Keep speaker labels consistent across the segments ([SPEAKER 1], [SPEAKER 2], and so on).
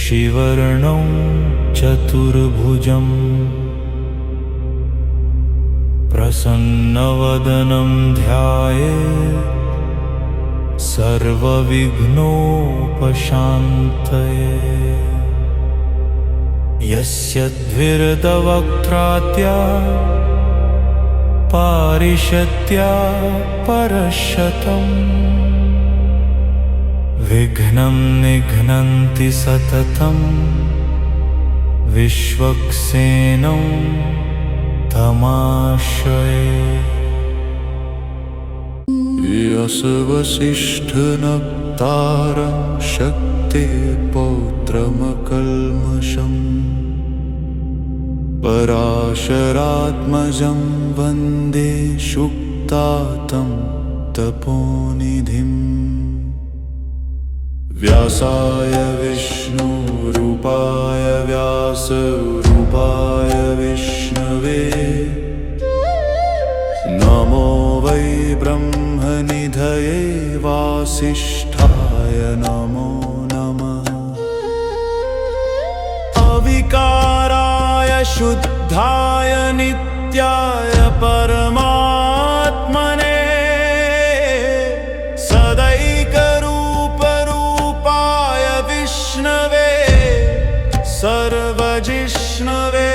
[SPEAKER 1] शिवर्णं चतुर्भुजम् प्रसन्नवदनं ध्यायेत् सर्वविघ्नोपशान्तये। यस्य द्विर्दवक्त्राद्या पारिषद्या परशतम् विघ्नं निघ्नन्ति सततं विश्वक्सेनं तमाश्रये।
[SPEAKER 2] यशवसिष्ठनप्तारं शक्तिपौत्रमकल्मषम् पराशरात्मजं वन्दे शुक्तातं तपोनिधिम्। व्यासाय विष्णुरूपाय व्यासरूपाय विष्णवे नमो वै ब्रह्मनिधये वासिष्ठाय नमो नमः। अविकाराय शुद्धाय नित्याय परमात्मने सदैकरूपरूपाय विष्णवे सर्वजिष्णवे।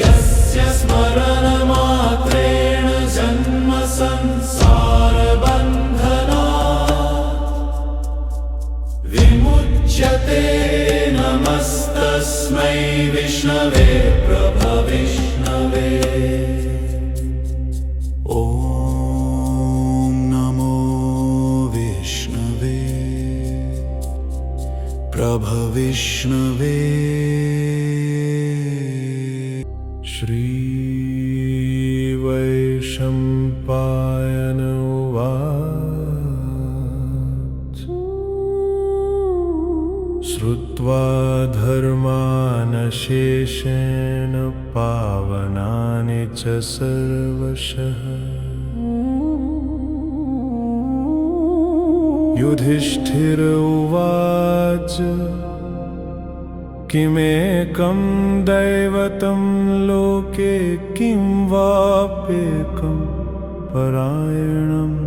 [SPEAKER 2] यस्य स्मरणमात्रेण जन्म संसारबन्धनात् विमुच्यते। नमस्तस्मै विष्णवे प्रभविष्णवे। ॐ नमो विष्णवे प्रभविष्णवे।
[SPEAKER 1] श्रीवैशम्पायन उवाच श्रुत्वा धर्मानशेषेण पावनानि च सर्वशः युधिष्ठिर उवाच किमेकं दैवतं लोके किं वाप्येकं परायणम्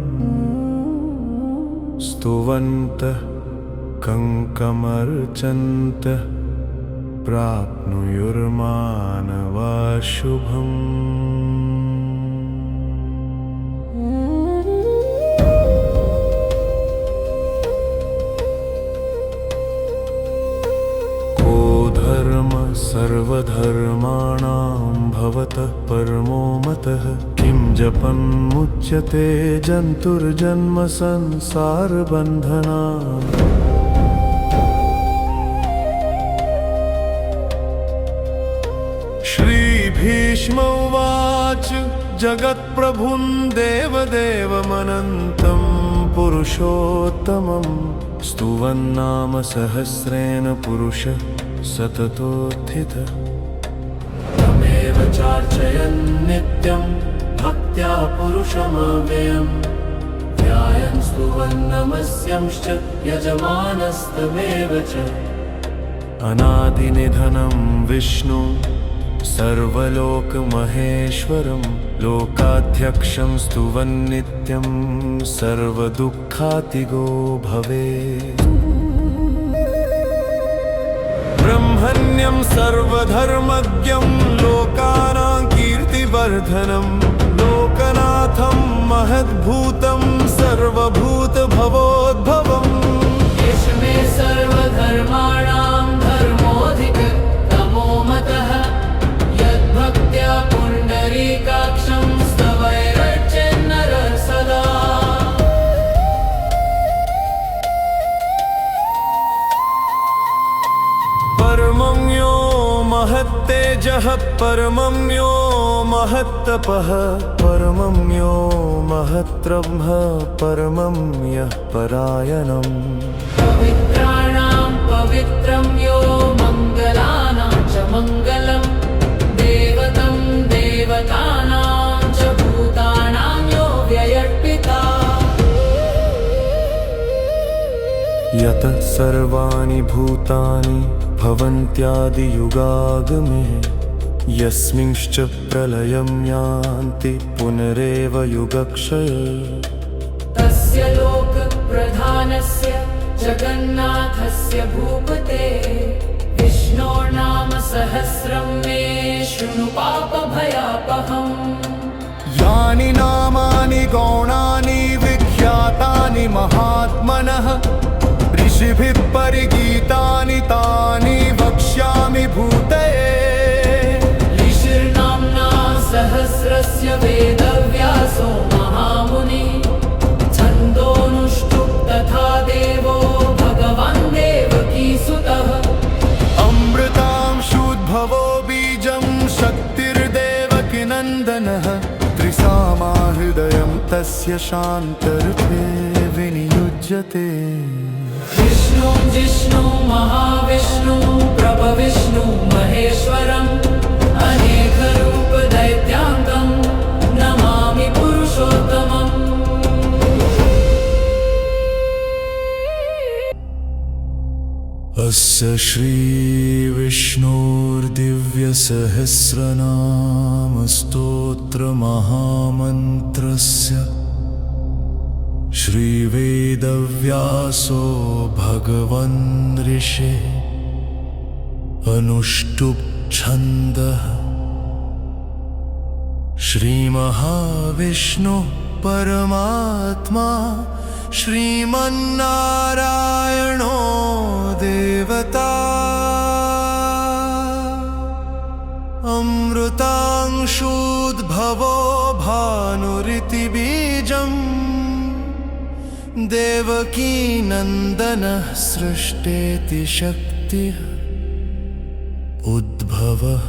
[SPEAKER 1] स्तुवन्तः कङ्कमर्चन्तः प्राप्नुयुर्मानवा शुभम्। सर्वधर्माणां भवतः परमो मतः किं जपन्मुच्यते जन्तुर्जन्म संसारबन्धनात्। श्रीभीष्म उवाच जगत्प्रभुं देवदेवमनन्तं पुरुषोत्तमं स्तुवन्नाम सहस्रेण पुरुषः सततोत्थितः। तमेव चार्चयन् नित्यं भक्त्या पुरुषमव्ययम् ध्यायन् स्तुवन् नमस्यंश्च यजमानस्तमेव च। अनादिनिधनं विष्णु सर्वलोकमहेश्वरं लोकाध्यक्षं स्तुवन् नित्यं सर्वदुःखातिगो भवेत्। ब्रह्मण्यं सर्वधर्मज्ञं लोकानां कीर्तिवर्धनं लोकनाथं महद्भूतं सर्वभूतभवोद्भवम्।
[SPEAKER 3] एष मे सर्वधर्माणां धर्मोऽधिकतमो मतः यद्भक्त्या पुण्डरीकाक्षं स्तवैरर्चेन्नरः सदा।
[SPEAKER 1] परमं यो महत्तेजः परमं यो महत्तपः परमं यो महत्ब्रह्म परमं यः परायणम्।
[SPEAKER 3] पवित्राणां पवित्रं यो मङ्गलानां च मङ्गलं देवतं देवतानां च भूतानां यो व्ययर्पिता।
[SPEAKER 1] यतः सर्वाणि भूतानि भवन्त्यादियुगागमे यस्मिंश्च प्रलयं यान्ति पुनरेव युगक्षय
[SPEAKER 3] तस्य लोकप्रधानस्य जगन्नाथस्य भूपते विष्णोर्नाम सहस्रं मे शृणु पापभयापहम्
[SPEAKER 1] यानि नामानि गौणानि विख्यातानि महात्मनः ऋषिभिः परिगीतानि तानि वक्ष्यामि भूतये
[SPEAKER 3] ऋषिर्नाम्ना सहस्रस्य वेदव्यासो महामुनि छन्दोनुष्टुप् तथा देवो भगवान् देवकीसुतः
[SPEAKER 1] अमृतांशुद्भवो बीजं शक्तिर्देवकीनन्दनः त्रिसामा हृदयं तस्य शान्तरूपे विनियुज्यते
[SPEAKER 3] विष्णुं जिष्णुं महाविष्णुं प्रभविष्णुं महेश्वरम् अनेकरूप दैत्यान्तं नमामि पुरुषोत्तमम्
[SPEAKER 2] अस्य श्रीविष्णोर्दिव्यसहस्रनामस्तोत्रमहामन्त्रस्य श्रीवेदव्यासो भगवन् ऋषे अनुष्टुप् छन्दः श्रीमहाविष्णुः परमात्मा श्रीमन्नारायणो देवता अमृतांशुद्भवो भानुरिति बीजम् देवकीनन्दनः सृष्टेति शक्तिः उद्भवः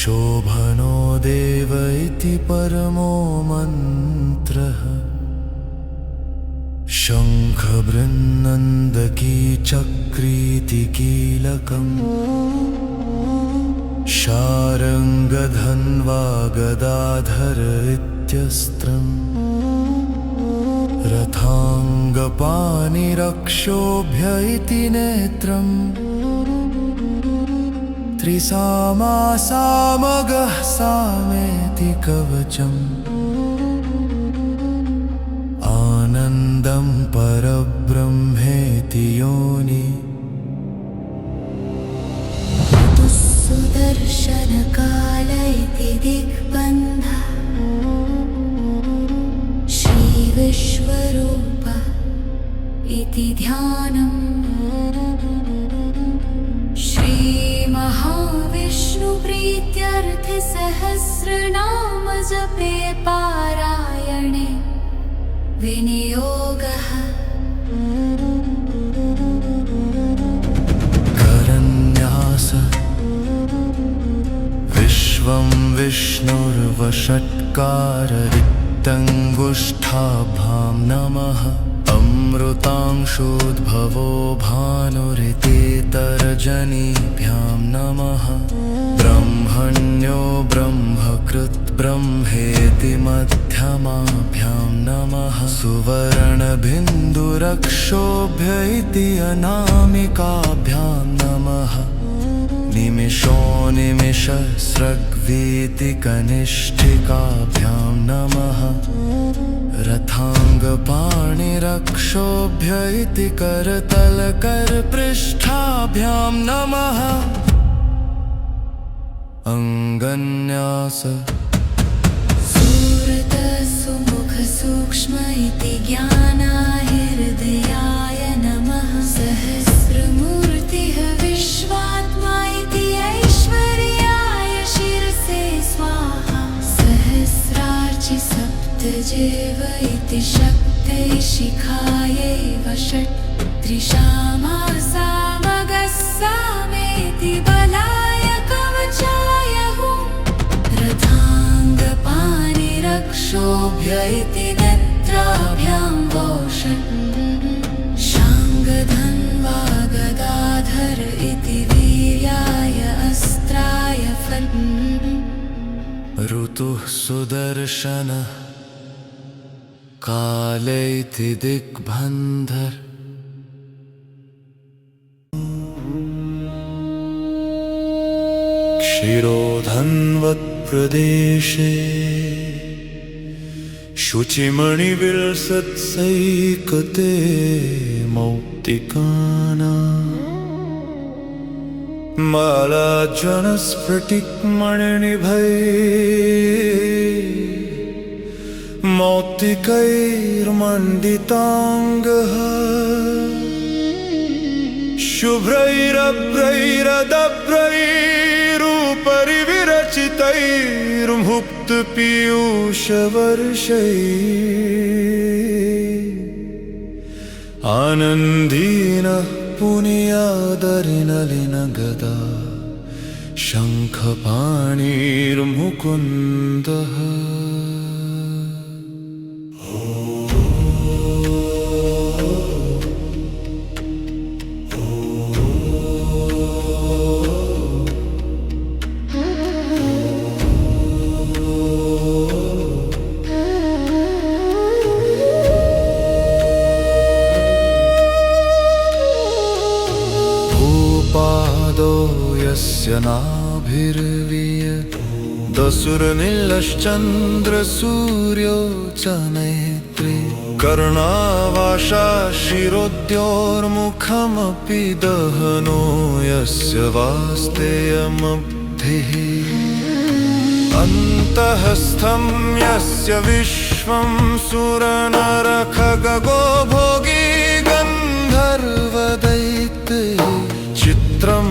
[SPEAKER 2] शोभनो देव इति परमो मन्त्रः शङ्खबृन्नन्दकी चक्रीति कीलकम् शारङ्गधन्वा गदाधर इत्यस्त्रम् रथाङ्गपाणिरक्षोभ्य इति नेत्रम् त्रिसामा सामगः सामेति कवचम् आनन्दं परब्रह्मेति योनि
[SPEAKER 4] सुदर्शनकाल इति दिग्बन्धः श्रीविश्वरूप इति ध्यानम् श्रीमहाविष्णुप्रीत्यर्थे सहस्रनाम जपे पारायणे विनियोगः
[SPEAKER 2] करन्यास विश्वं विष्णुर्वषट्काररिक्तङ्गुष्ठाभ्यां नमः अमृतांशुद्भवो भानुरितेतरजनीभ्यां नमः ब्रह्मण्यो ब्रह्मकृत् ब्रह्मेति मध्यमाभ्यां नमः सुवर्णबिन्दुरक्षोभ्य इति अनामिकाभ्यां नमः निमिषो निमिषस्रग्वीति कनिष्ठिकाभ्यां नमः रथाङ्गपाणिरक्षोभ्य इति करतलकरपृष्ठाभ्यां नमः अङ्गन्यास
[SPEAKER 4] सुमुखसूक्ष्म इति ज्ञानाहृदयाय नमः सहस्रमूर्तिः विश्वात्मा इति ऐश्वर्याय शिरसे स्वाहा सहस्रार्चि सप्तजेव इति शक्त्यै शिखायै वषट् त्रिशामा सामगः सामेति बलाय कवचाय हुं रथाङ्गपाणिरक्षोभ्य इति नेत्राभ्यां वोषट् शाङ्गधन्वा गदाधर इति वीर्याय अस्त्राय फट्
[SPEAKER 2] ऋतुः सुदर्शनः काले इति दिग्बन्धर
[SPEAKER 1] शिरोधन्वत्प्रदेशे शुचिमणिविलसत्सैकते मौक्तिकानां मालाजनस्फटिकमणिनिभैः मौक्तिकैर्मण्डिताङ्गः शुभ्रैरभ्रैरदभ्रैरुपरि विरचितैर्मुक्तपीयूषवर्षैः आनन्दीनः पुनीयादरिनलिनगदा शङ्खपाणिर्मुकुन्दः नाभिर्वीय दसुरनिलश्चन्द्रसूर्यो च नेत्रे कर्णावाशा शिरोद्योर्मुखमपि दहनो यस्य वास्तेयमब्धिः अन्तःस्थं यस्य विश्वं सुरनरखगो भोगी गन्धर्वदैत्ये चित्रं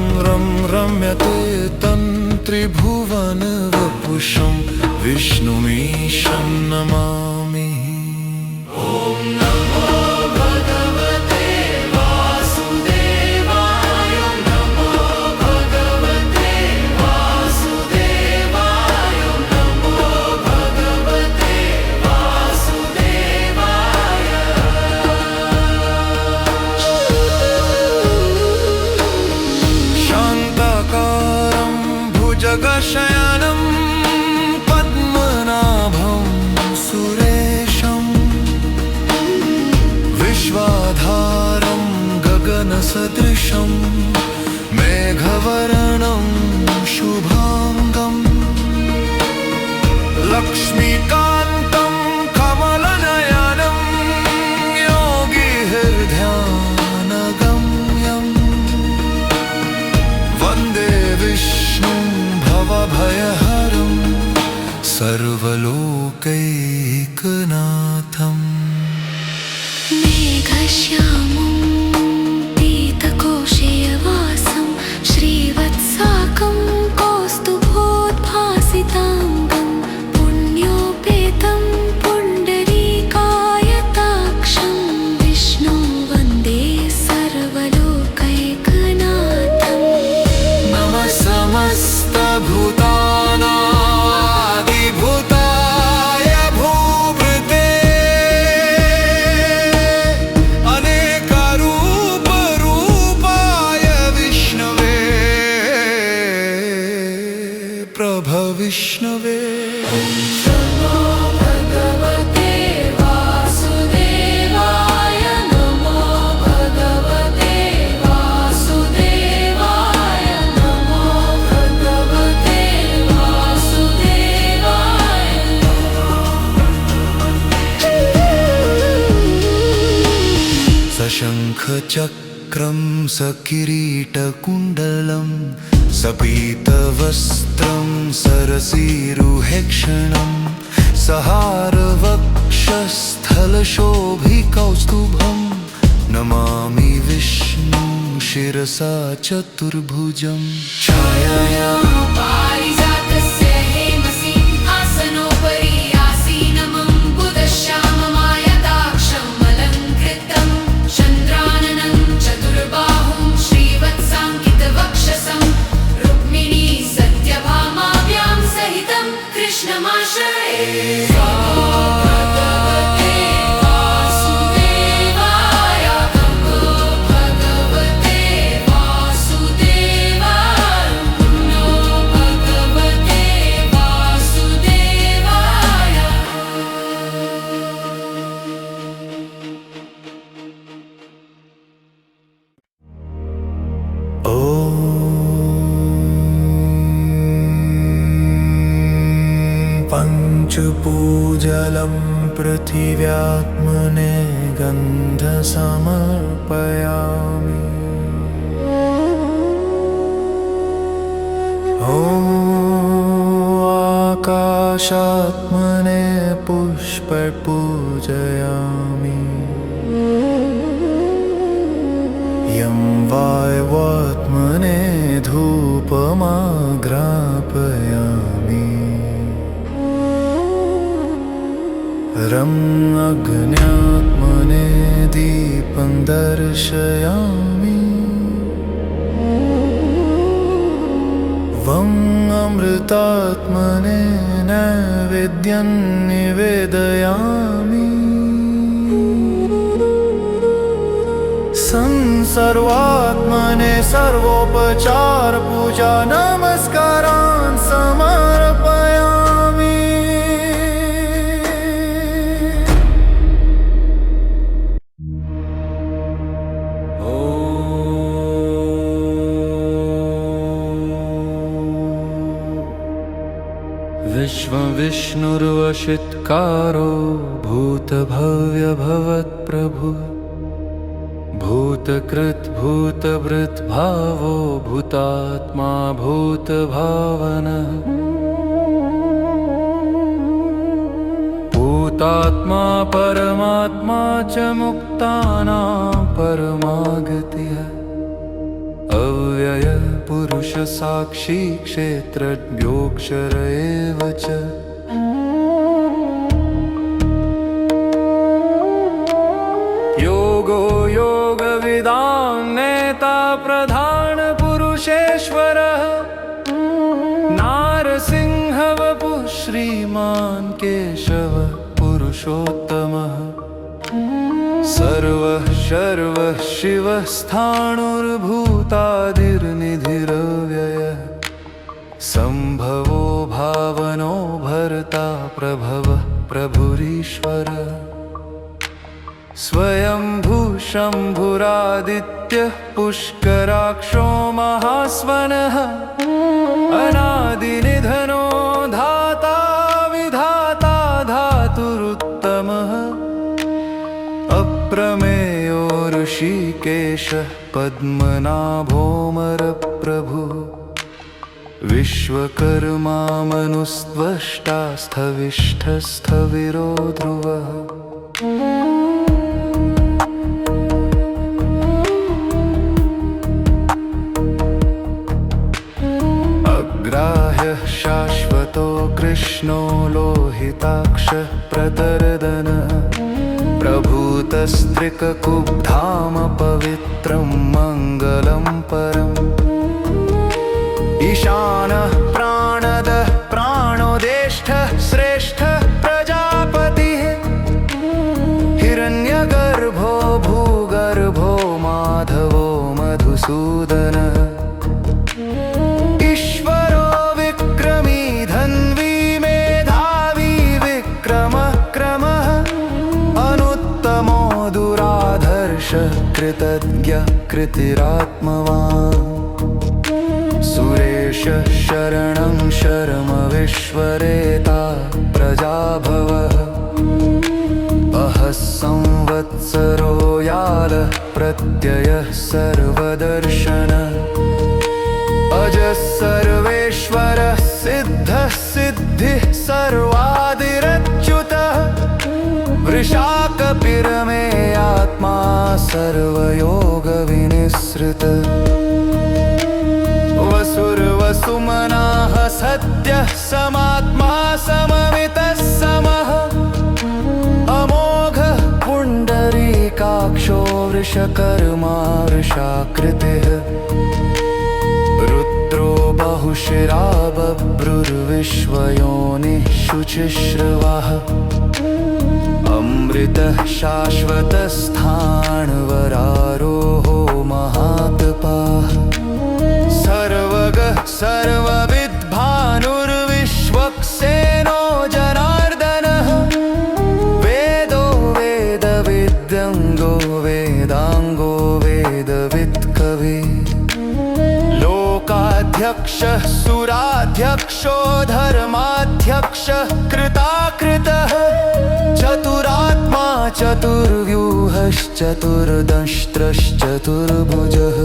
[SPEAKER 1] रम्यते तन्त्रिभुवनवपुषं विष्णुमीशं नमामि। ॐ नमो भगवते वासुदेवाय नमो भगवते वासुदेवाय नमो भगवते वासुदेवाय शान्ताकारं भुजगशयनं पद्मनाभं सुरेशं विश्वाधारं गगनसदृशं मेघवर्णं शुभाङ्गं लक्ष्मीकान्तं कमलनयनं योगिहृद्यानगम्यं वन्दे विष्णुं भवभयहरं सर्वलोकैकनाथम्
[SPEAKER 4] मेघश्यामं पीतकोशेयवासं श्रीवत्साकं कौस्तुभोद्भासिताङ्गं पुण्योपेतं पुण्डरीकायताक्षं विष्णुं वन्दे सर्वलोकैकनाथम्
[SPEAKER 1] नमः समस्तभूतानादिभूताय भूभृते अनेकरूपरूपाय विष्णवे प्रभविष्णवे
[SPEAKER 3] नमो भगवते वासुदेवाय नमो भगवते वासुदेवाय नमो भगवते वासुदेवाय
[SPEAKER 1] सशङ्खचक्रं सकिरीटकुण्डलं सपीतवस्त्रं सरसीरुहेक्षणं सहारवक्षस्थलशोभिकौस्तुभं नमामि विष्णुं शिरसा चतुर्भुजं छायाया
[SPEAKER 3] पारिजातस्य हेमसि आसनोपरि आसीनमं बुधश्याममायताक्षम् अलङ्कृतं चन्द्राननं चतुर्बाहुं श्रीवत्साङ्कितवक्षसं रुक्मिणी सत्यभामाभ्यां सहितं कृष्णमाश्रये भगवते वासुदेवाय नमो भगवते वासुदेवाय नमो भगवते वासुदेवाय
[SPEAKER 1] ॐ पूजलं पृथिव्यात्मने गन्ध समर्पयामि। ॐ आकाशात्मने पुष्पपूजयामि। यं वाय्वात्मने धूपमाग्रापयामि। रं अग्न्यात्मने दीपं दर्शयामि। वं अमृतात्मने नैवेद्यं निवेदयामि। सर्वात्मने सर्वोपचार पूजा नमस्कारान् समर्पयामि।
[SPEAKER 2] विश्वविष्णुर्वशित्कारो भूतभव्यभवत्प्रभु। भूतकृत् भूतभृत् भावो भूतात्मा भूतभावनः। भूतात्मा परमात्मा च मुक्तानां परमागतिः। अव्यय पुरुष साक्षी क्षेत्रज्ञोऽक्षर एव च। योगो योगविदां नेता प्रधान पुरुषेश्वरः। नारसिंहवपुः श्रीमान् केशव पुरुषोत्तमः। सर्वः शर्वः शिवः स्थाणुर्भूतादिर्निधिरव्ययः। सम्भवो भावनो भर्ता प्रभवः प्रभुरीश्वरः। स्वयंभू शम्भुरादित्यः पुष्कराक्षो महास्वनः। अनादिनिधनो धाता विधाता धातुरुत्तमः। अप्रमेयो ऋषिकेशः पद्मनाभोऽमरप्रभुः। विश्वकर्मा मनुस्त्वष्टा स्थविष्ठस्थविरो ध्रुवः। अग्राह्यः शाश्वतो कृष्णो लोहिताक्षः प्रतरदनः। प्रभूतस्त्रिककुब्धाम पवित्रं मङ्गलं परम्। ईशानः प्राणदः प्राणोदेष्ठः श्रेष्ठः प्रजापतिः। हिरण्यगर्भो भूगर्भो माधवो मधुसूदनः। ईश्वरो विक्रमी धन्वी मेधावी विक्रमः क्रमः। अनुत्तमो दुराधर्षः कृतज्ञ कृतिरात्मवान्। सुरेशः शरणं शर्मविश्वरेता प्रजाभवः। अहः संवत्सरो यालः प्रत्ययः सर्वदर्शनः। अजः सर्वेश्वरः सिद्धः सिद्धिः सर्वादिरच्युतः। वृषाकपिरमे आत्मा सर्वयोगविनिसृतः। वसुर्वसुमनाः सत्यः समात्मा सममितः समः। अमोघः पुण्डरीकाक्षो वृषकर्मा वृषाकृतिः। रुद्रो बहुशिरा बभ्रुर्विश्वयोनिः शुचिश्रवः। अमृतः शाश्वतस्थाणवरारोहो महातपाः। सर्वगः सर्वविद्भानुर्विश्वक्सेनो जनार्दनः। वेदो वेदविद्यङ्गो वेदाङ्गो वेदवित्कविः। लोकाध्यक्षः सुराध्यक्ष दक्षो धर्माध्यक्ष कृताकृतः चतुरात्मा चतुर्व्यूहश्चतुर्दंष्ट्रश्चतुर्भुजः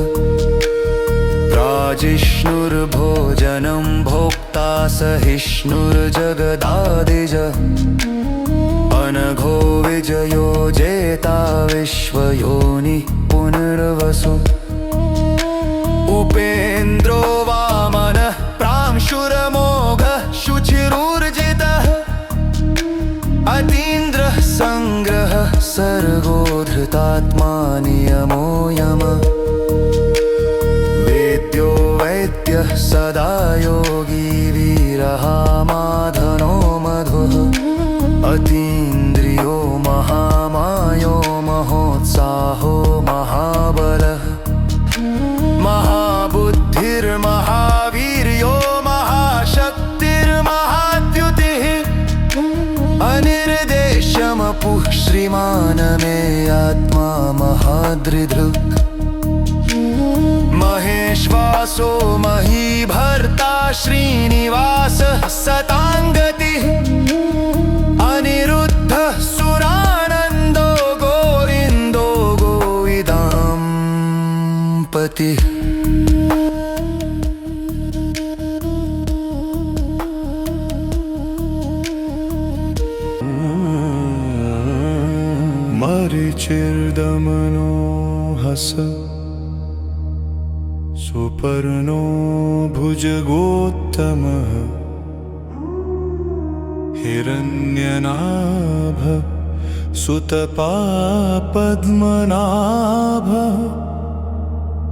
[SPEAKER 2] प्राजिष्णुर्भोजनं भोक्ता सहिष्णुर्जगदादिजः अनघो विजयो जेता विश्वयोनि पुनर्वसु उपेन्द्रो वामनः प्रांशुरमोघः शुचिरूर्जितः अतीन्द्रः संग्रहः सर्गो धृतात्मा नियमो यमः वेद्यो वैद्यः सदा योगी वीरः माधनो मधुः अतीन्द्रियो महामायो महोत्साहो महाबलः महाबुद्धिर्महावीर्यो महाशक्तिर्महाद्युतिः अनिर्देश्यमपुः श्रीमान् मे आत्मा महादृधृक् महेश्वासो महीभर्ता श्रीनिवासः सताङ्गतिः अनिरुद्धः सुरानन्दो गोविन्दो गोविदाम्पतिः
[SPEAKER 1] मरीचिर्दमनो हस सुपर्णो भुजगोत्तमः हिरण्यनाभ सुतपापद्मनाभः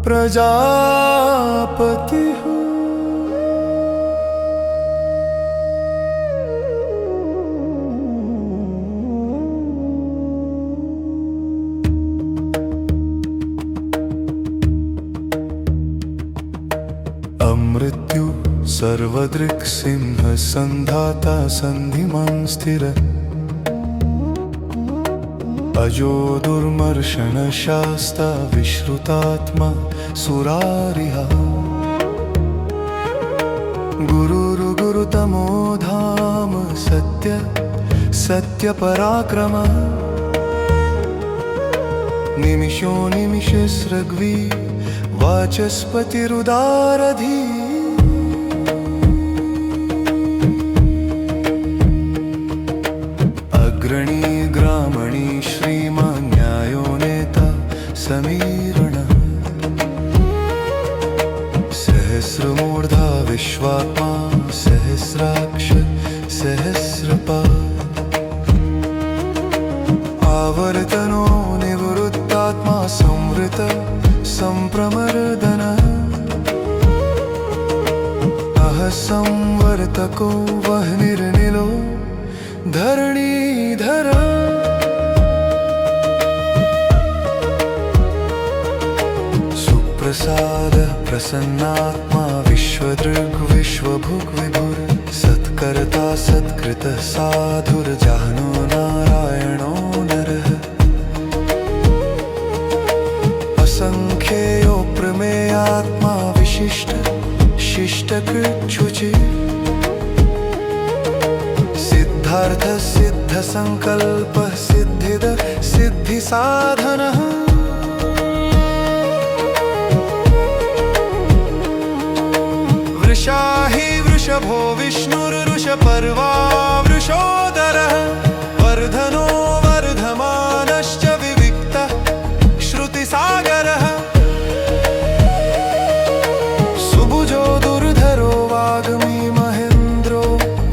[SPEAKER 1] प्रजापतिः अमृत्यु सर्वदृक्सिंह संधाता संधिमान् स्थिर अजो दुर्मर्शन शास्ता विश्रुतात्मा सुरारिहा गुरुरुगुरुतमो धाम सत्य सत्य पराक्रम निमिषो निमिषे सृग्वी वाचस्पतिरुदारधी अग्रणी ग्रामणी श्रीमान् न्यायो नेता समीरणः सहस्रमूर्धा विश्वात्मा सहस्राक्ष सहस्रपाद आवर्तनो निवृत्तात्मा संवृत संप्रमर्दन अह संवर्तको वह्निर्निलो धरणीधर सुप्रसाद प्रसन्नात्मा विश्वदृग् विश्वभुग् विभुर् सत्कर्ता सत्कृतः साधुर्जानो नारायणो नरः असंख्येयो प्रमेयात्मा विशिष्ट शिष्टकृच्छुचि सिद्धार्थ सिद्ध संकल्प सिद्धिद सिद्धि साधनः वृषाहि वृषभो विष्णुर्वृषपर्वा वृषोदरः वर्धनो वर्धमानश्च विविक्तः श्रुतिसागरः सुभुजो दुर्धरो वाग्मी महेन्द्रो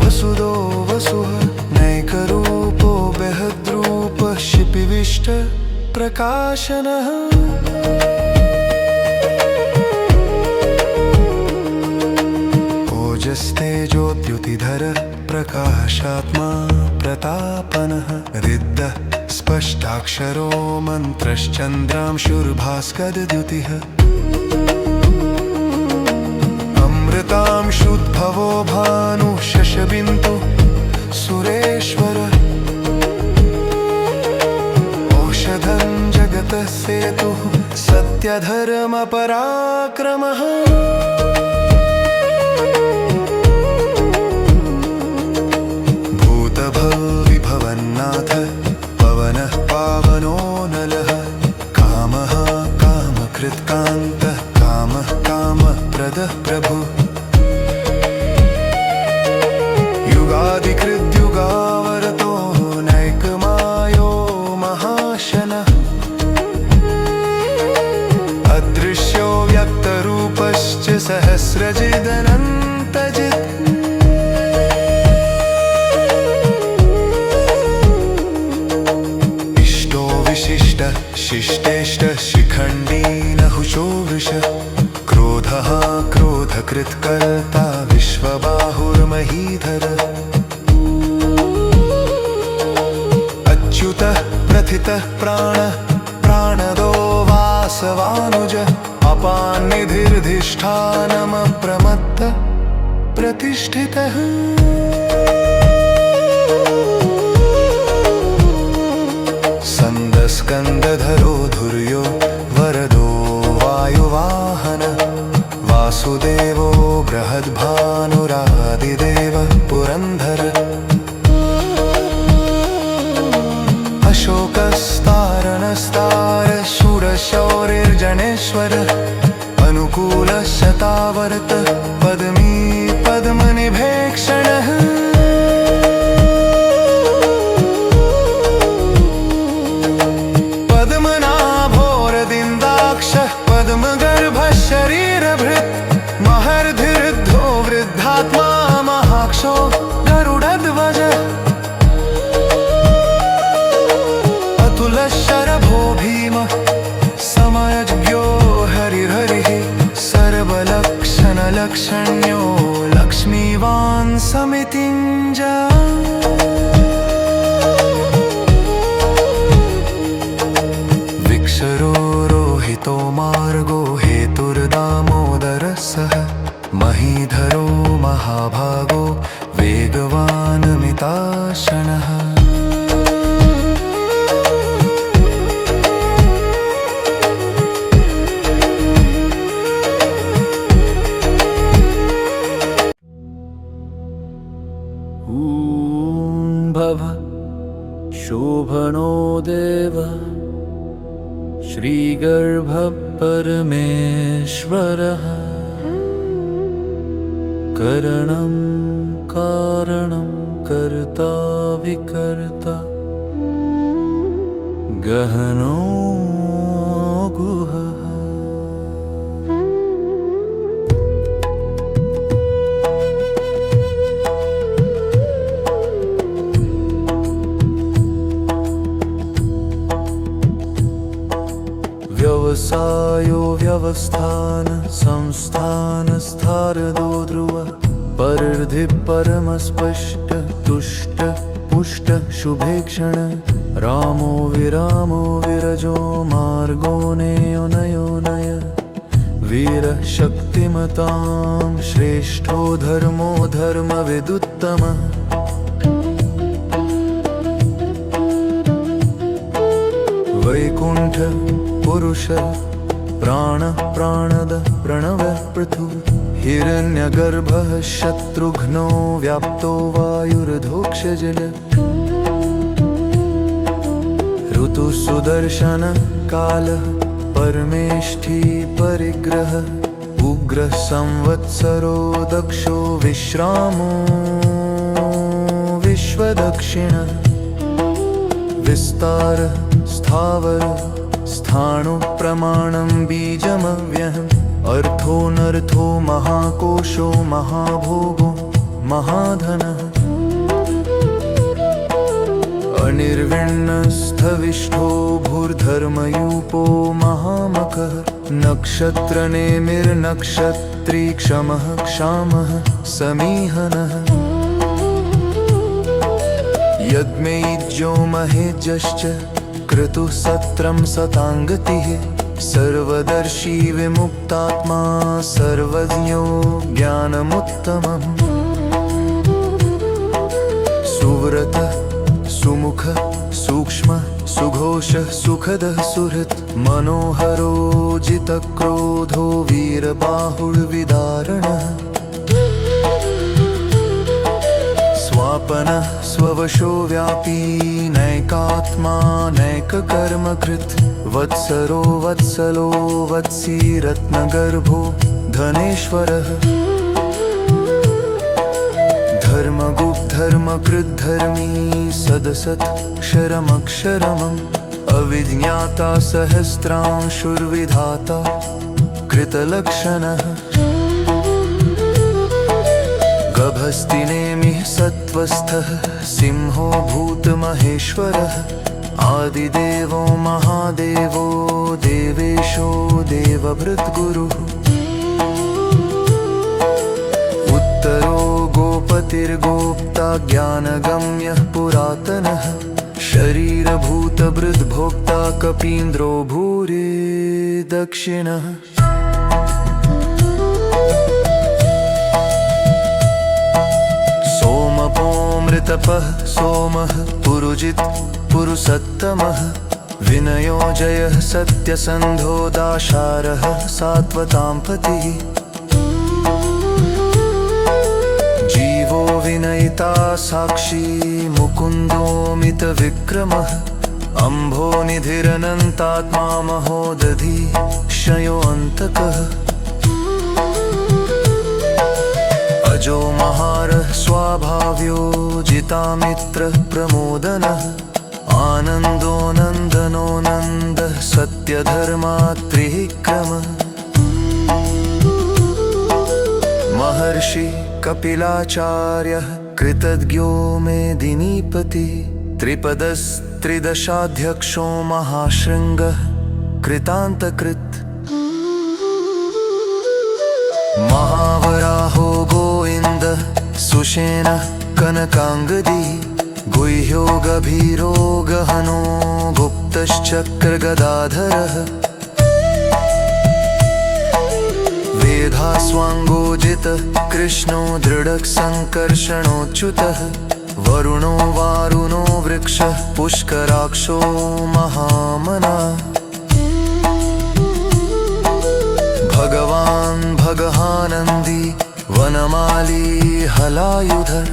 [SPEAKER 1] वसुदो वसुः नैकरूपो बृहद्रूपः शिपिविष्ट प्रकाशनः ओजस्तेजोद्युतिधर प्रकाशात्मा प्रतापनः रिद्धः स्पष्टाक्षरो मन्त्रश्चन्द्रांशुर्भास्करद्युतिः अमृतांशुद्भवो भानुः शशबिन्दु सुरेश्वर औषधं जगतः सेतुः सत्यधर्मपराक्रमः विशिष्टेष्ट शिखण्डी नहुषो वृष क्रोधः क्रोधकृत्कर्ता विश्वबाहुर्महीधर अच्युतः प्रथितः प्राणदो वासवानुज अपान्निधिर्धिष्ठानमप्रमत्त प्रतिष्ठितः स्कन्दधरो धुर्यो वरदो वायुवाहन वासुदेवो बृहद्भानुरादिदेव पुरन्धर अशोकस्तारणस्तार शूरशौरिर्जनेश्वर अनुकूलशतावर्त पद्मी पद्मनिभेक्षणः शरीरभृत् महर्धिरुद्धो वृद्धात्मा महाक्षो गरुडध्वज अतुलशरभो भीम समयज्ञो हरिर्हरिः सर्वलक्षणलक्षण्यो लक्ष्मीवान् समितिञ्जा विक्षरो रोहितो मार्गो हेतुर्दामोदरसः महीधरो महाभागो वेगवानमिताशनः
[SPEAKER 2] भव शोभनो देव श्रीगर्भपरमेश्वरः करणं कारणं कर्ता विकर्ता गहनो गुहः व्यवसायो व्यवस्थान संस्थान स्थारदो ध्रुव परर्धि परमस्पष्ट तुष्ट पुष्ट शुभेक्षण रामो विरजो मार्गो नयो नय वीर शक्तिमतां श्रेष्ठो धर्मो धर्मविदुत्तमः वैकुण्ठ पुरुष प्राणद प्रणवः पृथु हिरण्यगर्भः शत्रुघ्नो व्याप्तो वायुर्धोक्षजल ऋतुसुदर्शन कालः परमेष्ठी परिग्रह उग्रः संवत्सरो दक्षो विश्रामो विश्वदक्षिण विस्तार स्थावर स्थाणु प्रमाणं बीजमव्ययम् अर्थोऽनर्थो महाकोशो महाभोगो महाधनः अनिर्विण्णस्थविष्ठो भूर्धर्मयूपो महामखः नक्षत्रनेमिर्नक्षत्री क्षमः क्षामः समीहनः यद्मेज्यो महेज्यश्च क्रतुः सत्रं सताङ्गतिः सर्वदर्शी विमुक्तात्मा सर्वज्ञो ज्ञानमुत्तमम् सुव्रतः सुमुखः सूक्ष्मः सुघोषः सुखदः सुहृत् मनोहरो जितक्रोधो वीरबाहुर्विदारणः स्वापनः स्ववशो व्यापी नैकात्मा नैककर्मकृत् वत्सरो वत्सलो वत्सी रत्नगर्भो धनेश्वरः धर्मगुप्धर्मकृद्धर्मी सदसत् क्षरमक्षरमम् अविज्ञाता सहस्रांशुर्विधाता कृतलक्षणः गभस्तिनेमिः सत्त्वस्थः सिंहो भूतमहेश्वरः आदिदेवो महादेवो देवेशो देवभृद्गुरुः उत्तरो गोपतिर्गोप्ता ज्ञानगम्यः पुरातनः शरीरभूतभृद्भोक्ता कपीन्द्रो भूरि दक्षिणः सोमपोऽमृतपः सोमः पुरुजित् पुरुषत्तमः विनयो जयः सत्यसन्धो दाशारः सात्वतां पतिः जीवो विनयिता साक्षी मुकुन्दोमितविक्रमः अम्भोनिधिरनन्तात्मा महोदधि क्षयोऽन्तकः अजो महारः स्वाभाव्यो जितामित्रः प्रमोदनः आनन्दो नन्दनो नन्दः सत्यधर्मात्रिः क्रमः महर्षि कपिलाचार्यः कृतज्ञो मेदिनीपति त्रिपदस्त्रिदशाध्यक्षो महाशृङ्गः कृतान्तकृत् महावराहो गोविन्दः सुषेणः कनकाङ्गदी गुह्यो गभीरो गहनो गुप्तश्चक्रगदाधरः वेधास्वाङ्गोजितः कृष्णो दृढः सङ्कर्षणोच्युतः वरुणो वारुणो वृक्षः पुष्कराक्षो महामना भगवान् भगहानन्दी वनमाली हलायुधर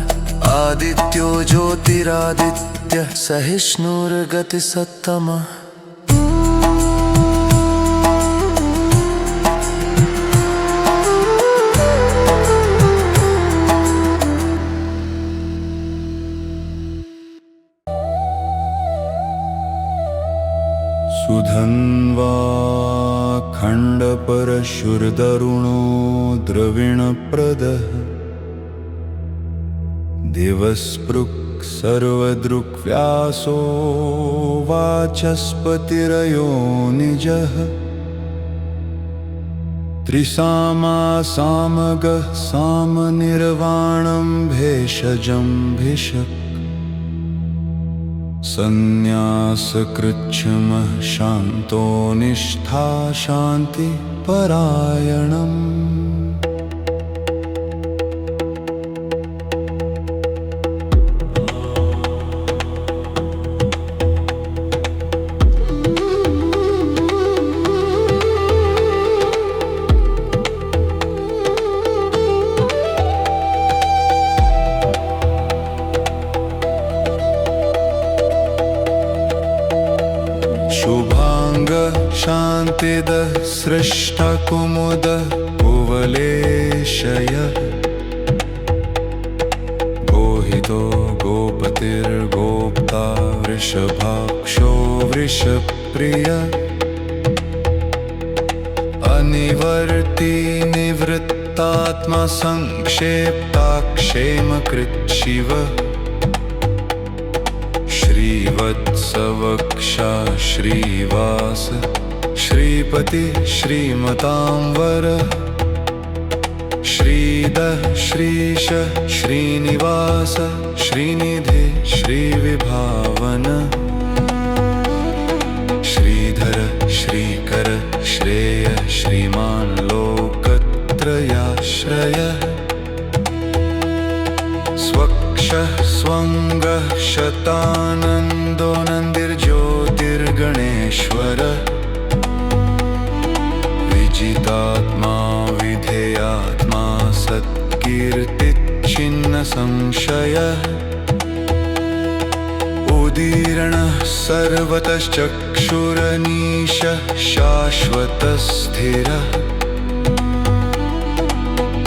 [SPEAKER 2] आदित्यो ज्योतिरादित्यः सहिष्णुर्गतिसत्तमः सुधन्वा खण्डपरशुरदरुणो द्रविणप्रदः दिवस्पृक् सर्वदृक्व्यासो वाचस्पतिरयो निजः त्रिसामासामगः सामनिर्वाणं भेषजं भिषक् संन्यासकृच्छ्रमः शान्तो निष्ठा शान्तिपरायणम् शुभांगः शान्तिदः सृष्टकुमुदः कुवलेशयः गोहितो गोपतिर्गोप्ता वृषभाक्षो वृषप्रियः अनिवर्ती निवृत्तात्मा संक्षेप्ताक्षेमकृत् शिवः श्रीवत्सवक्षा श्रीवास श्रीपति श्रीमतां वरः श्रीदः श्रीश श्रीनिवास श्रीनिधे श्रीविभावन श्रीधर श्रीकर श्रेय श्रीमान् लोकत्रयाश्रयः स्वक्षः स्वङ्गः शतानन्दो नन्दिर्ज्योतिर्गणेश्वरः विजितात्मा विधेयात्मा सत्कीर्तिच्छिन्न संशयः उदीर्णः सर्वतश्चक्षुरनीशः शाश्वतस्थिरः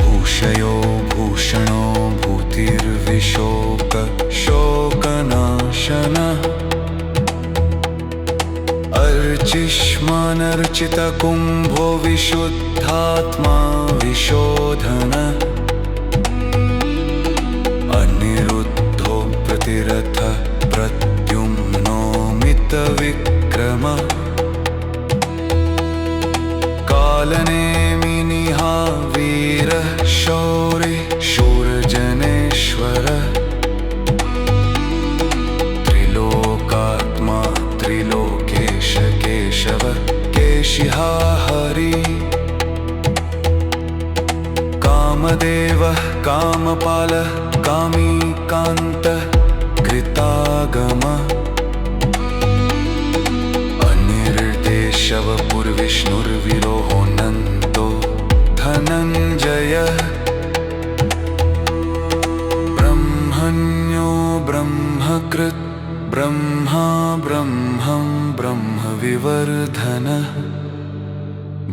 [SPEAKER 2] भूषयो भूषणो भूतिर्विशोक शोकनाशनः अर्चिष्मानर्चितकुम्भो विशुद्धात्मा विशोधनः अनिरुद्धो प्रतिरथः प्रद्युम्नो मित्र कामपाल कामी कांत कृतागम अनिर्देशव पुर्विष्णुर्विरोहनन्तो धनञ्जय ब्रह्मण्यो ब्रह्मकृत् ब्रह्मा ब्रह्मं ब्रह्मविवर्धन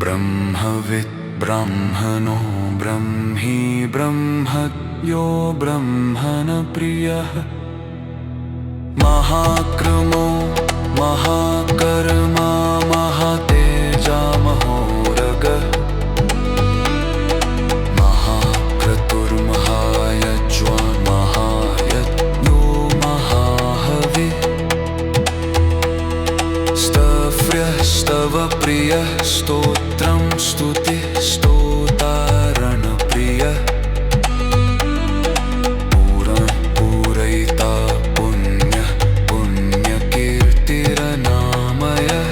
[SPEAKER 2] ब्रह्मवित् ब्राह्मणो ब्रह्मी ब्रह्मज्ञो ब्रह्मणप्रियः महाक्रमो महाकर्मा महातेजा महोरगः महाक्रतुर्महायज्वान् महायज्ञो महाहविः स्तव्यः स्तवप्रियः स्तोत्रं स्तुतिः स्तोतारणप्रियः पूरयिता पुण्यः पुण्यकीर्तिरनामयः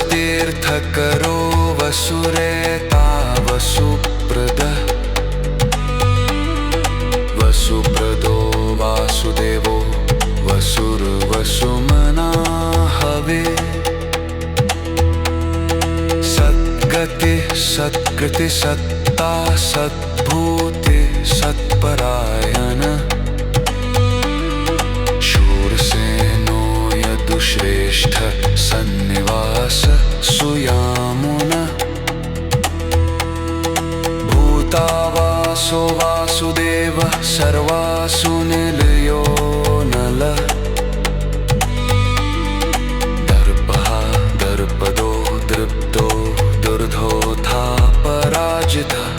[SPEAKER 2] मनोजवस्तीर्थकरो वसुरेता वसुप्रदः वसुप्रदो वासुदेवो वसुर्वसुमनाहवे सद्गति सत्कृति सत्ता सद्भूति सत्परायण शूरसेनो यदुश्रेष्ठ सन्निवास सुयामुन भूतावासो वासुदेवः सर्वासु निलयो नलः दर्पः दर्पदो दृप्तो दुर्धोधा पराजितः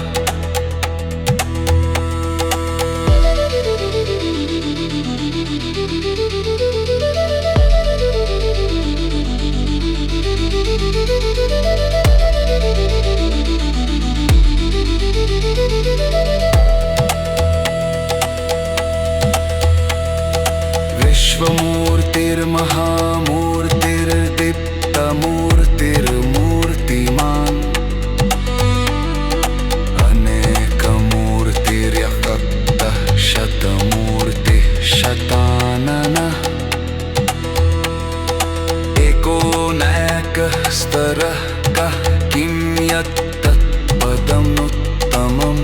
[SPEAKER 2] विश्वमूर्तिर्महामूर्तिर्दीप्तमूर्तिर्मूर्तिमान् अनेकमूर्तिर्यक्तः शतमूर्तिः शताननः एको नैकः स्तरः कः किं यत्तत्पदमुत्तमम्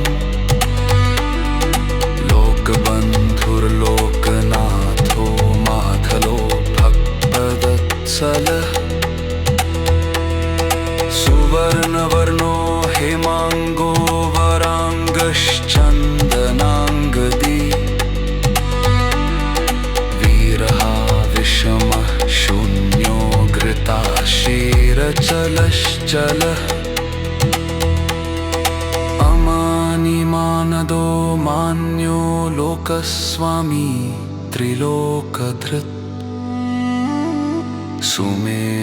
[SPEAKER 2] लोकबन्धुर्लोकनाथो माधलो भक्तवत्सलः सुवर्णवर्णो हेमाङ्गो वराङ्गश्चन्दनाङ्गदी वीरः विषमः शून्यो घृताशीरचलश्चलः अमानिमानदो मान्यो लोकस्वामी त्रिलोकधृत्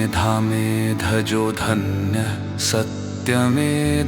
[SPEAKER 2] सुमेधामेधजो धन्यः सत्यमेधाधराधरः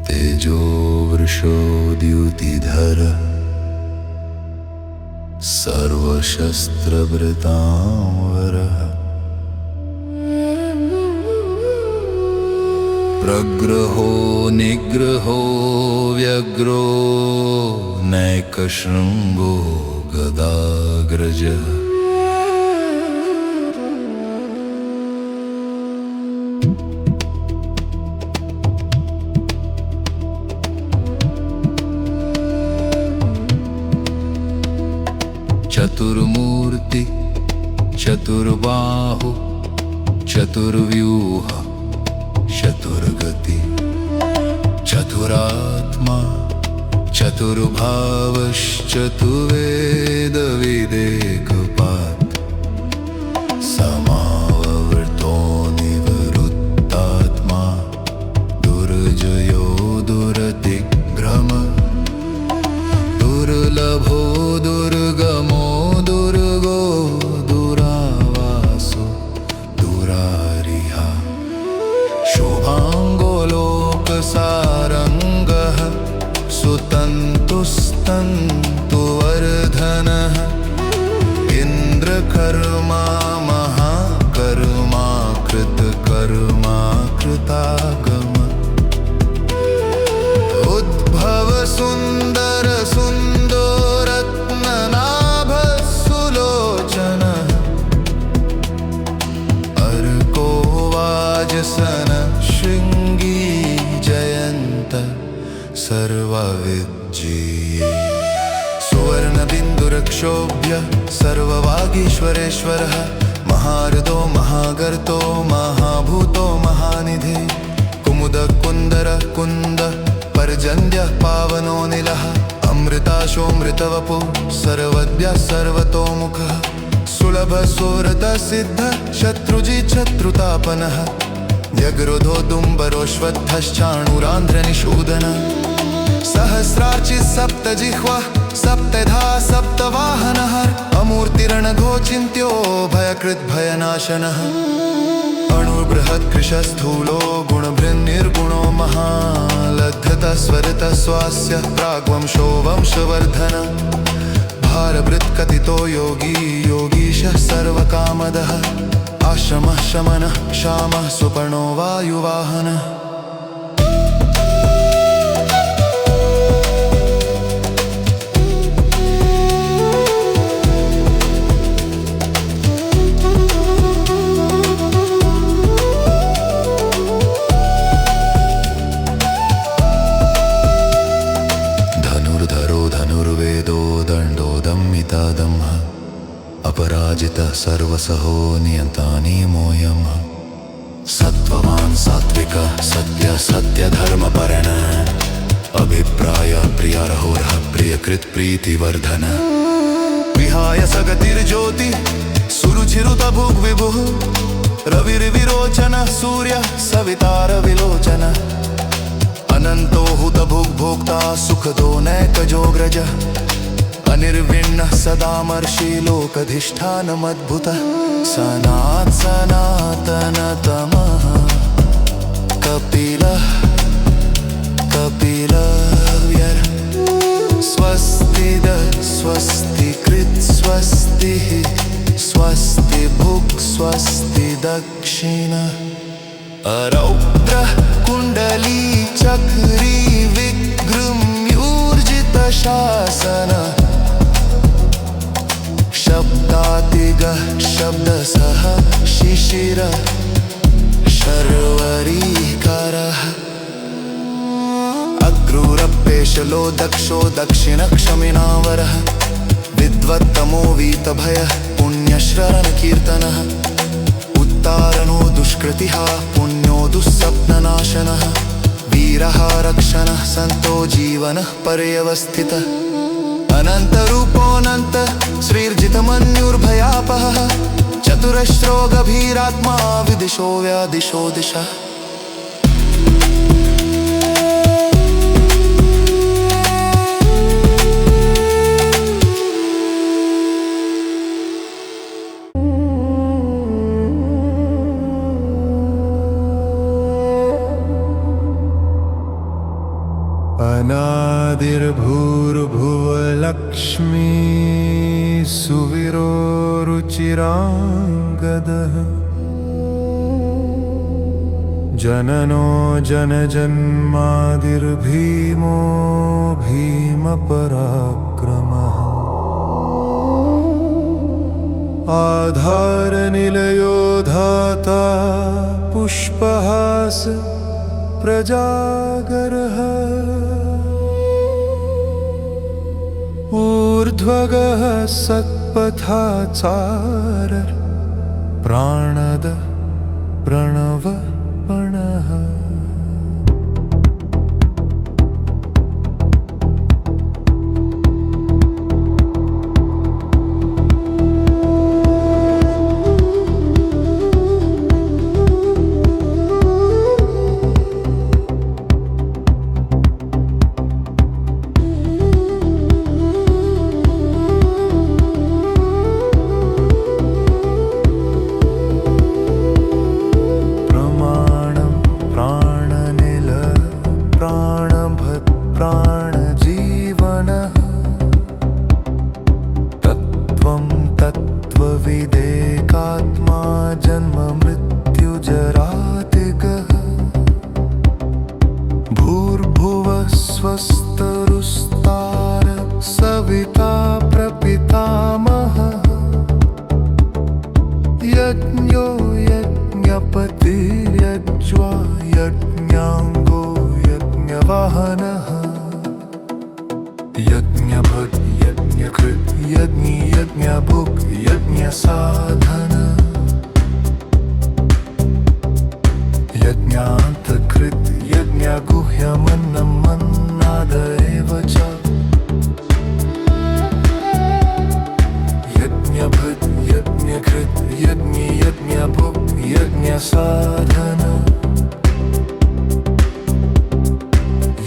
[SPEAKER 2] तेजो वृषोद्युतिधर सर्वशस्त्रभृतांवरः प्रग्रहो निग्रहो व्यग्रो नैकशृङ्गो गदाग्रजः चतुर्मूर्ति चतुर्बाहु चतुर्व्यूह चतुर्गति चतुरात्मा चतुर्भावश्चतुर्वेदविदेकपात् पर्वतागम उद्भव सुन्दर सुन्दोरत्ननाभ सुलोचन अर्को वाजसन शृङ्गी जयन्त सर्वविज्ञे सुवर्णबिन्दुरक्षोभ्य सर्ववागीश्वरेश्वरः महार्दो महागर्तो महाभूतो महानिधे कुमुदकुन्दर कुन्द पर्जन्य पावनो निलः अमृताशोऽमृतवपो सर्वज्ञ सर्वतोमुखः सुलभ सुरतसिद्ध शत्रुजित् शत्रुतापनः व्यग्रोधो दुम्बरोऽश्वत्थश्चाणुरान्ध्रनिषूदन सहस्रार्चि सप्तजिह्वा सप्तधा सप्तवाहनः अमूर्तिरणघोचिन्त्यो भयकृद्भयनाशनः अणुबृहत्कृशस्थूलो गुणभृन्निर्गुणो महालब्धतस्वरितस्वास्य प्राग्वंशो वंशवर्धन भारभृत्कथितो योगी योगीशः सर्वकामदः आश्रमः शमनः क्षामः सुपर्णो वायुवाहनः अपराजितः सर्वसहो नियन्तानीमोऽयं सत्त्ववान् सात्विकः सत्य सत्यधर्मपरण अभिप्राय प्रियारहोरः प्रियकृत् प्रीतिवर्धन विहाय सगतिर्ज्योति सुरुचिरुतभुग्विभुः रविर्विरोचनः सूर्यः सवितारविलोचन अनन्तो हुतभुग्भोक्ता सुखदो नैकजोऽग्रजः अनिर्विण्णः सदामर्षि लोकधिष्ठानमद्भुतः सनातनतमः कपिलः कपिलव्यर स्वस्तिद स्वस्तिकृत् स्वस्तिः स्वस्ति भुक् स्वस्ति दक्षिण अरौद्रः कुण्डली चक्री विगृह्यूर्जितशासन शब्दातिगः शब्दसः शिशिर शर्वरीकारः अक्रूरप्येशलो दक्षो दक्षिणक्षमिनावरः विद्वत्तमो वीतभयः पुण्यश्रवणकीर्तनः उत्तारणो दुष्कृतिः पुण्यो दुःस्वप्ननाशनः वीरः रक्षणः सन्तो जीवनः पर्यवस्थितः अनन्तरूपोऽनन्त श्रीर्जितमन्युर्भयापहः चतुरश्रो गभीरात्मा विदिशो व्यादिशो दिशः
[SPEAKER 1] अनादिर्भूर्भुवलक्ष्मी सुविरो रुचिराङ्गदः जननो जनजन्मादिर्भीमो भीमपराक्रमः आधारनिलयो धाता पुष्पहास प्रजागरः ऊर्ध्वगः सत्पथाचारः प्राणद प्रणवपणः यज्ञान्तकृत् यज्ञगुह्यमन्नं मन्नाद एव च यज्ञभृत् यज्ञकृत् यज्ञि यज्ञभुक् यज्ञसाधन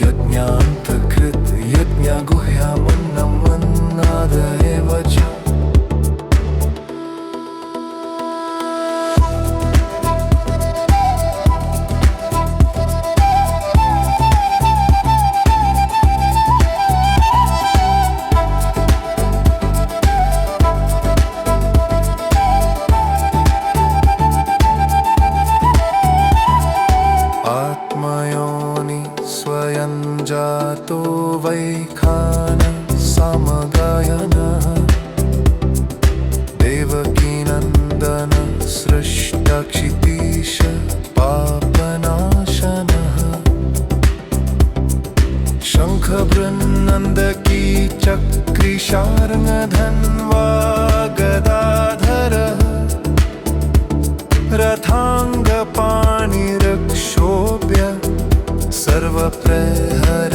[SPEAKER 1] यज्ञान्तकृत् यज्ञगुह्यमन्नं मन्नाद एव च आत्मयोनि स्वयं जातो वैखान समगायनः देवकीनन्दन सृष्टक्षितीश पापनाशनः शङ्खबृन्नन्दकी चक्रिशार्ङ्गधन्वा गदाधरः रथाङ्गपाणिरक्षोभ्य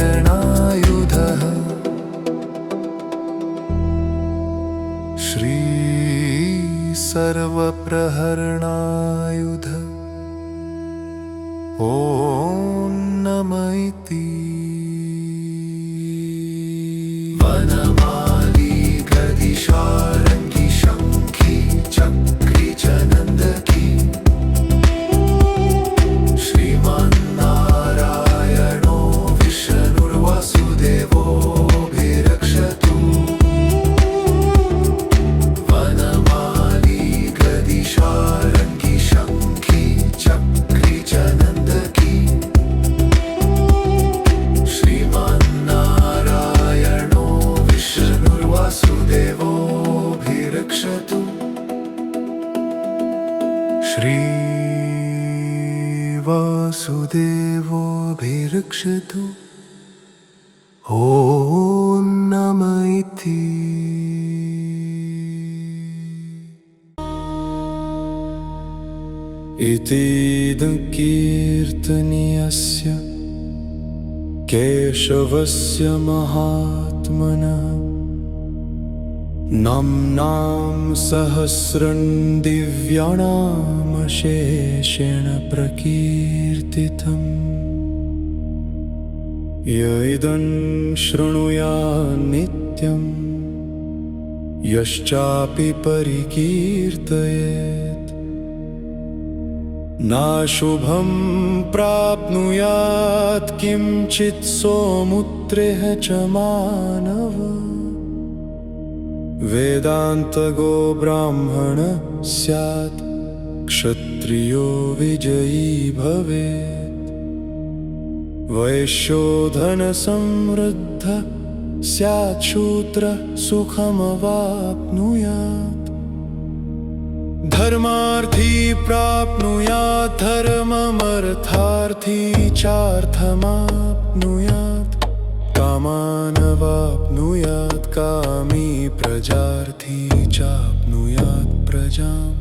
[SPEAKER 1] सर्वप्रहरणायुधः श्री सर्वप्रहरणायुध ॐ नमः इति वनमाली गदिशारङ्गी शङ्खी चक्री च नन्दकी श्रीमन्नारायणो विष्णुर्वासुदेवोऽभिरक्षतु वनमाली गदिशारङ्गी शङ्खी चक्री च नन्दकी श्रीमन्नारायणो विष्णुर्वासुदेवोऽभिरक्षतु वासुदेवोऽभिरक्षतु ॐ नमः इति इतीदं कीर्तनीयस्य केशवस्य महात्मनः नाम्नां सहस्रं दिव्यानामशेषेण प्रकीर्तितम् य इदं शृणुयात् नित्यं यश्चापि परिकीर्तयेत् नाशुभं प्राप्नुयात् किञ्चित् सोमुत्रेह च मानव वेदान्तगो ब्राह्मण स्यात् क्षत्रियो विजयी भवेत् वैश्यो धनसमृद्ध स्यात् शूद्र सुखमवाप्नुयात् धर्मार्थी प्राप्नुयात् धर्ममर्थार्थी चार्थमाप्नुयात् कामानवाप्नुयात् कामी प्रजार्थी चाप्नुयात् प्रजाम्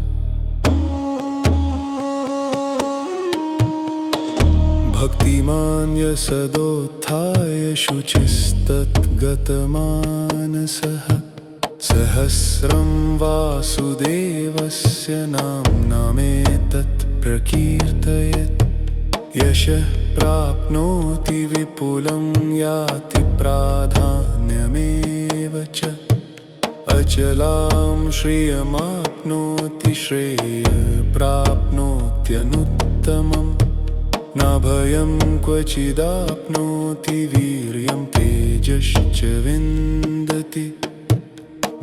[SPEAKER 1] भक्तिमान् यसदोत्थाय शुचिस्तद्गतमानसः सहस्रं वासुदेवस्य नाम्नामेतत् प्रकीर्तयेत् यशः प्राप्नोति विपुलं याति प्राधान्यमेव च अचलां श्रियमाप्नोति श्रेयप्राप्नोत्यनुत्तमम् न भयं क्वचिदाप्नोति वीर्यं तेजश्च विन्दति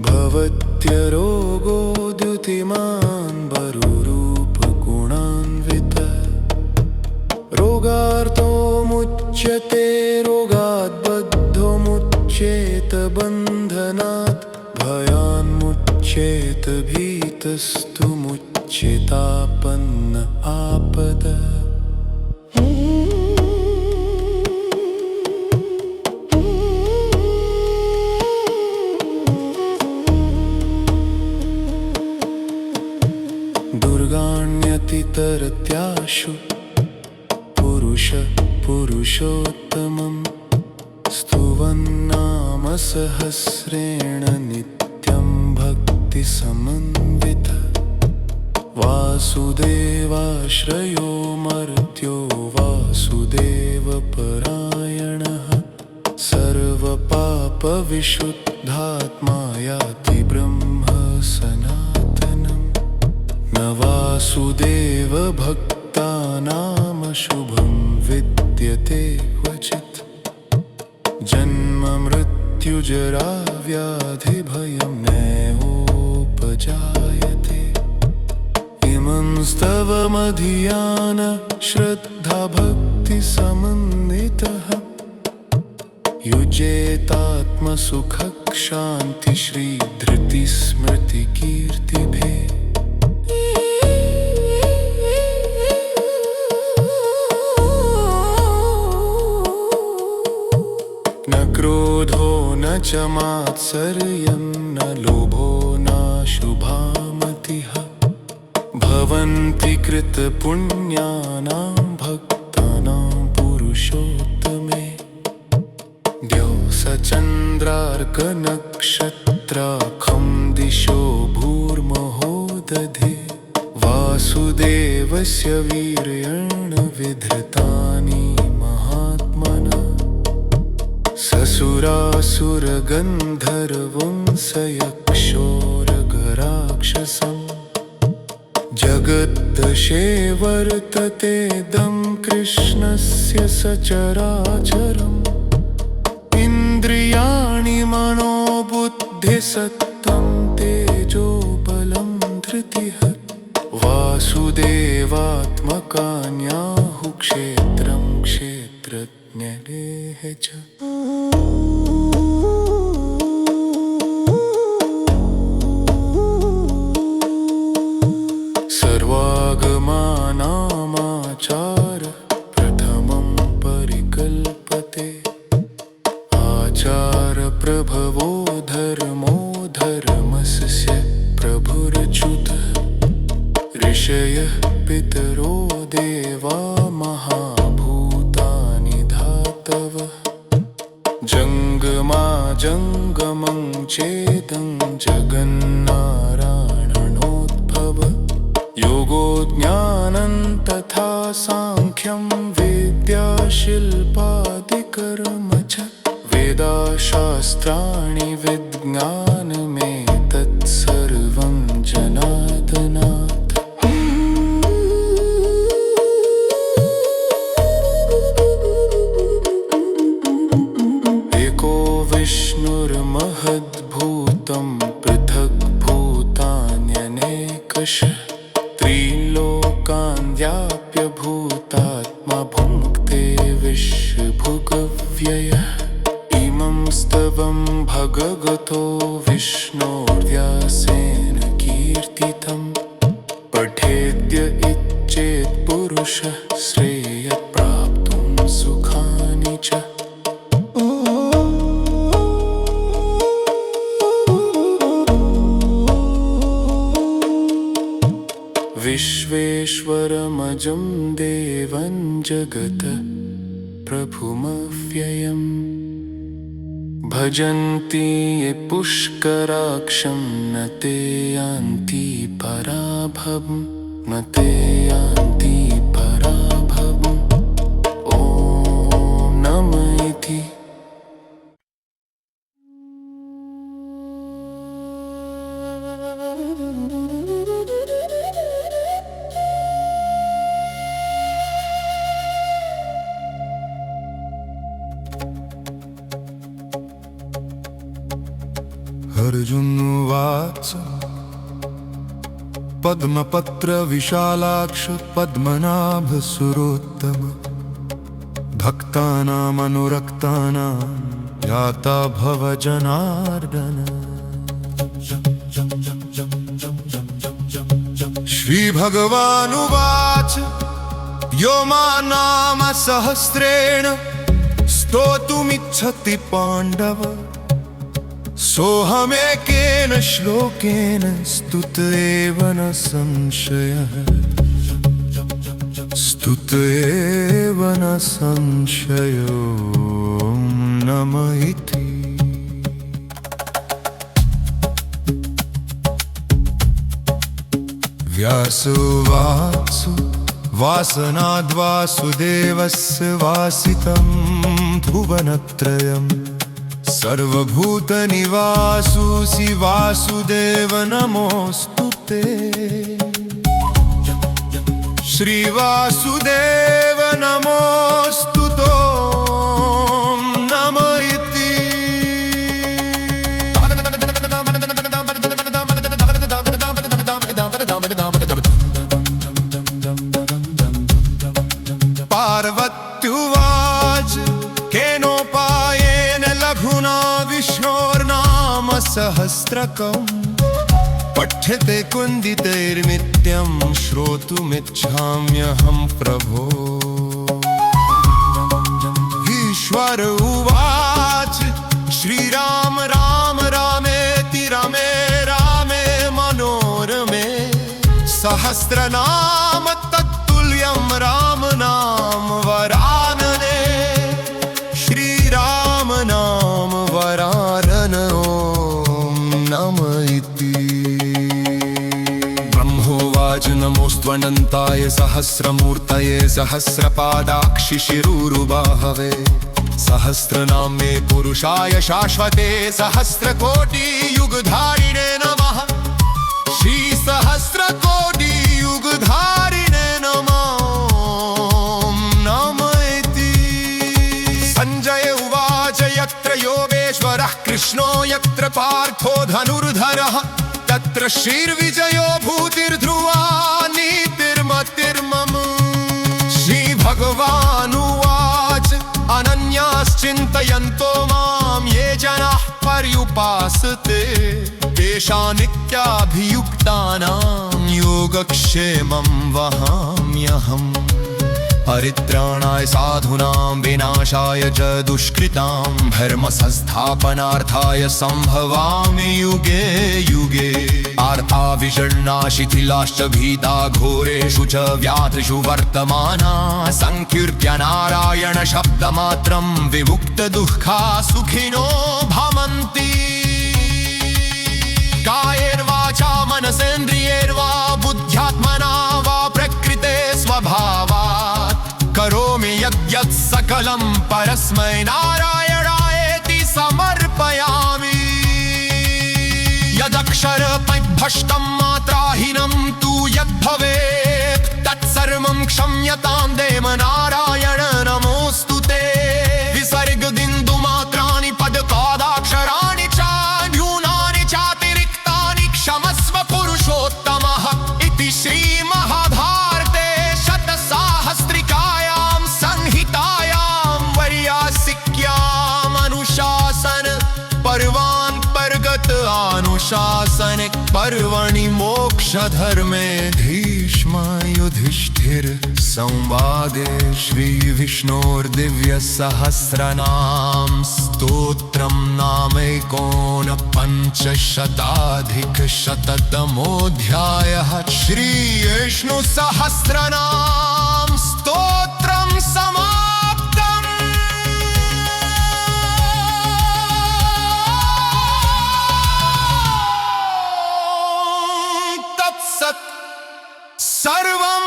[SPEAKER 1] भवत्यरोगो द्युतिमान् वरुरूपगुणान्वितः रोगार्तो मुच्यते रोगात् बद्धो मुच्येत बन्धनात् भयान्मुच्येत भीतस्तु मुच्येतापन्न आपदः दुर्गाण्यतितरत्याशु पुरुषोत्तमम् स्तुवन्नाम सहस्रेण नित्यं भक्तिसमन्वित वासुदेवाश्रयो मर्त्यो वासुदेवपरायणः सर्वपापविशुद्धात्मा याति ब्रह्म सनातनम् न वासुदेवभक्तानां शुभं विद्यते क्वचित् जन्म मृत्युजरा व्याधिभयं नैवोपजायते इमं स्तवमधियान श्रद्धाभक्तिसमन्वितः युजेतात्मसुखशान्तिश्रीधृतिस्मृतिकीर्तिभिः न क्रोधो न च मात्सर्यं न लोभो न शुभामतिः भवन्ति कृतपुण्यानां भक्तानां पुरुषोत्तमे द्यौसचन्द्रार्कनक्षत्राखं दिशो भूर्महो दधे वासुदेवस्य वीर्येण विधृतानि महात्मना ससुरासुरगन्धर्वंसयक्षोरगराक्षसम् जगद्दशे वर्ततेदं कृष्णस्य सचराचरम् इन्द्रियाणि मनोबुद्धिसत्त्वं तेजोबलं धृतिः वासुदेवात्मकान्याहुः क्षेत्रं क्षेत्रज्ञेः च सर्वागमानामाचार प्रथमं परिकल्पते आचार प्रभवो धर्मो धर्मस्य प्रभुरच्युत ऋषयः पितरो देवा महाभूतानि धातवः जङ्गमं चेदं जगन्नारायणोद्भव योगो ज्ञानं तथा साङ्ख्यं विद्याशिल्पादिकर्म च वेदाशास्त्राणि विज्ञानमेतत् सर्वं जनार्दनात् एको विष्णुर्महद्भूतं पृथग्भूतान्यनेकशः त्रिलोकान् व्याप्य भूतात्मा भुङ्क्ते विश्वभुगव्ययः इमं स्तवं भगवतो विष्णोर्व्यासेन कीर्तितं पठेद्य इच्छेत् पुरुषः श्रेयः प्राप्तुं सुखानि च विश्वेश्वरमजं देवं जगत् प्रभुमव्ययम् भजन्ति ये पुष्कराक्षं न ते यान्ति पराभवम् न ते यान्ति पराभवम् ॐ नमः इति
[SPEAKER 2] अर्जुनुवाच पद्मपत्रविशालाक्ष पद्मनाभसुरोत्तम भक्तानामनुरक्तानां याता भव जनार्दन श्रीभगवानुवाच यो मां नाम सहस्रेण स्तोतुमिच्छति पाण्डव सोऽहमेकेन श्लोकेन स्तुत एव न संशयः स्तुत एव न संशयो नम इति। व्यासोवाचु वासनाद्वासुदेवस्य वासितं भुवनत्रयम् सर्वभूतनिवासुसि वासुदेव नमोऽस्तु ते। श्रीवासुदेव नमोऽस्तु तो नम इति। पार्वत्युवाच केनोपायेन लघुना विष्णोर्नाम सहस्रकम् पठ्यते कुन्दितैर्नित्यं श्रोतुमिच्छाम्यहं प्रभो। ईश्वर उवाच श्रीराम राम रामेति रमे रामे मनोरमे सहस्रनाम तत्तुल्यं राम नाम वरानने। श्रीराम नाम वरानन ॐ नम इति। ब्रह्मोवाच नमोऽस्त्वनन्ताय सहस्रमूर्तये सहस्रपादाक्षिशिरूरुबाहवे सहस्रनाम्ने पुरुषाय शाश्वते सहस्रकोटियुगधारिणे नमः। श्रीसहस्रकोटियुगधारिणे नमः नम इति। सञ्जय उवाच यत्र योगेश्वरः कृष्णो यत्र पार्थो धनुर्धरः तत्र श्रीर्विजयो भूतिर्ध्रुवा नीतिर्मतिर्मम। श्रीभगवानुवाच अनन्याश्चिन्तयन्तो मां ये जनाः पर्युपासते तेषां नित्याभियुक्तानां योगक्षेमं वहाम्यहम्। परित्राणाय साधूनां विनाशाय च दुष्कृतां धर्म संस्थापनार्थाय संभवामि युगे युगे। आर्ता विषण्णा शिथिलाश्च भीता घोरेषु च व्याधिषु वर्तमाना संकीर्त्य नारायण शब्दमात्रं विमुक्तदुःखा सुखिनो भवन्ति। कायेर्वाचा मनसेन्द्रियैर्वा बुद्ध्यात्मना वा प्रकृते स्वभावात् करोमि यद्यत् सकलं परस्मै नारायणायेति समर्पयामि। यदक्षरपरिभ्रष्टं मात्राहीनं तु यद्भवेत् तत्सर्वं क्षम्यतां देव नारायण नमोऽस्तु ते। विसर्गबिन्दुमात्राणि पदपादाक्षराणि च न्यूनानि चातिरिक्तानि क्षमस्व पुरुषोत्तमः इति श्रीमहाभारते शतसाहस्रिकायां संहितायां वैयासिक्याम् अनुशासन पर्वान्तर्गत अनुशासनिक पर्वणि मोक्षधर्मे भीष्म युधिष्ठिर संवादे श्रीविष्णोर्दिव्यसहस्रनाम स्तोत्रं नामैकोनपञ्चशताधिकशततमोऽध्यायः। श्रीविष्णुसहस्रनाम स्तोत्रं समाप्तम्। तत्सत् सर्वं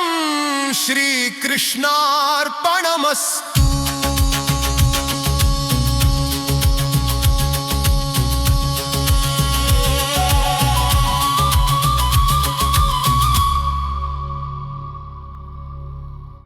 [SPEAKER 2] श्रीकृष्णार्पणमस्तु।